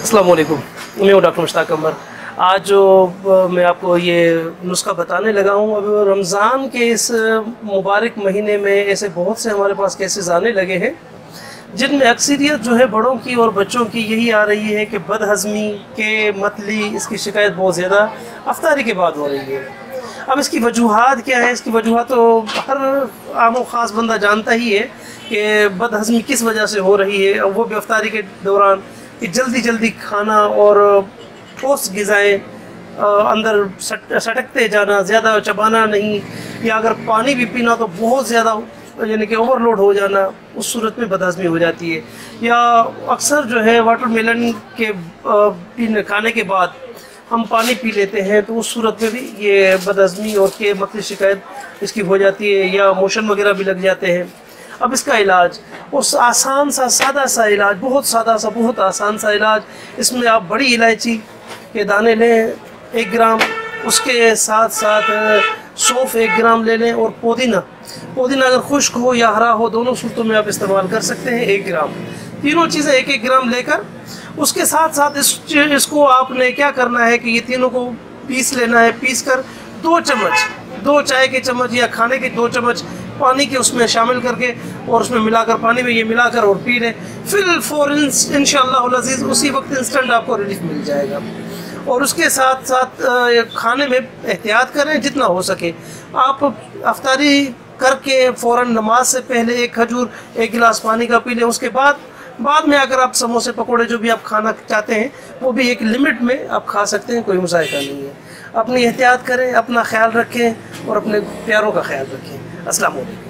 अस्सलाम वालेकुम, मैं हूँ डॉक्टर मुश्ताक अमर। आज जो मैं आपको ये नुस्खा बताने लगा हूँ, अब रमज़ान के इस मुबारक महीने में ऐसे बहुत से हमारे पास केसेस आने लगे हैं जिनमें अक्सरियत जो है बड़ों की और बच्चों की यही आ रही है कि बदहज़मी के मतली इसकी शिकायत बहुत ज़्यादा अफ्तारी के बाद हो रही है। अब इसकी वजूहात क्या है? इसकी वजूहात तो हर आम व ख़ास बंदा जानता ही है कि बदहज़मी किस वजह से हो रही है, और वो भी अफ्तारी के दौरान कि जल्दी जल्दी खाना और ठोस ग़िज़ाएँ अंदर सटकते जाना, ज़्यादा चबाना नहीं, या अगर पानी भी पीना तो बहुत ज़्यादा यानी कि ओवरलोड हो जाना, उस सूरत में बदहज़मी हो जाती है। या अक्सर जो है वाटरमेलन के पीने खाने के बाद हम पानी पी लेते हैं, तो उस सूरत में भी ये बदहज़मी और के मतली शिकायत इसकी हो जाती है, या मोशन वगैरह भी लग जाते हैं। अब इसका इलाज, उस आसान सा सादा सा इलाज, बहुत सादा सा बहुत आसान सा इलाज, इसमें आप बड़ी इलायची के दाने लें 1 ग्राम, उसके साथ साथ सौंफ 1 ग्राम ले लें, और पुदीना अगर खुश्क हो या हरा हो, दोनों सूरतों में आप इस्तेमाल कर सकते हैं 1 ग्राम। तीनों चीज़ें 1-1 ग्राम लेकर उसके साथ साथ इसको आपने क्या करना है कि ये तीनों को पीस लेना है। पीस कर 2 चम्मच, 2 चाय के चम्मच या खाने के 2 चम्मच पानी के उसमें शामिल करके और उसमें मिलाकर, पानी में ये मिलाकर और पी लें। फिर फ़ौरन इंशाअल्लाह अज़ीज़ उसी वक्त इंस्टेंट आपको रिलीफ मिल जाएगा। और उसके साथ साथ खाने में एहतियात करें जितना हो सके। आप अफ्तारी करके फ़ौरन नमाज से पहले 1 खजूर 1 गिलास पानी का पी लें। उसके बाद में अगर आप समोसे पकोड़े जो भी आप खाना चाहते हैं वो भी एक लिमिट में आप खा सकते हैं, कोई मुसाइका नहीं है। अपनी एहतियात करें, अपना ख्याल रखें और अपने प्यारों का ख्याल रखें। अस्सलाम वालेकुम।